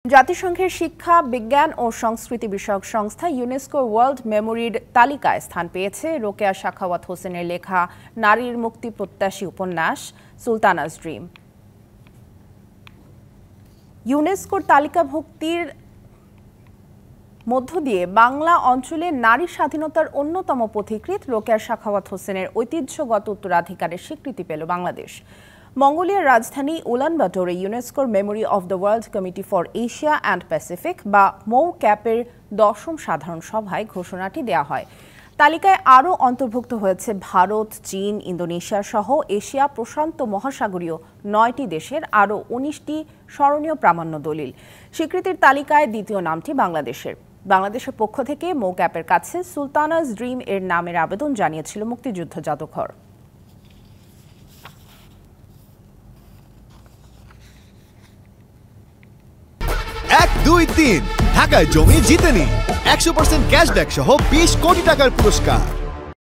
জাতিসংঘের শিক্ষা, বিজ্ঞান ও সংস্কৃতি বিষয়ক সংস্থা ইউনেস্কো ওয়ার্ল্ড মেমোরির তালিকায় স্থান পেয়েছে রোকেয়া সাখাওয়াত হোসেনের লেখা নারীর মুক্তি প্রত্যাশী উপন্যাস সুলতানাস ড্রিম। ইউনেস্কোর তালিকাভুক্তির মধ্য দিয়ে বাংলা অঞ্চলে নারী স্বাধীনতার অন্যতম পথিকৃৎ রোকেয়া সাখাওয়াত হোসেনের ঐতিহ্যগত উত্তরাধিকারের স্বীকৃতি পেল বাংলাদেশ। মঙ্গোলিয়ার রাজধানী উলানবাটোরে ইউনেস্কোর memory of the world committee for Asia and Pacific বা মৌক্যাপের 10ম সাধারণ সভায় ঘোষণাটি দেওয়া হয়। তালিকায় আরও অন্তর্ভুক্ত হয়েছে ভারত, চীন, ইন্দোনেশিয়া সহ এশিয়া প্রশান্ত মহাসাগরীয় 9টি দেশের আরও 19টি স্মরণীয় প্রামাণ্য দলিল। স্বীকৃতির তালিকায় দ্বিতীয় নামটি বাংলাদেশের পক্ষ থেকে মৌক্যাপের কাছে সুলতানাস ড্রিম এর নামের আবেদন জানিয়েছিল মুক্তিযুদ্ধ জাদুঘর। এক, দুই, তিন ঢাকায় জমি জিতে নিন 100% ক্যাশব্যাক সহ 20 কোটি টাকার পুরস্কার।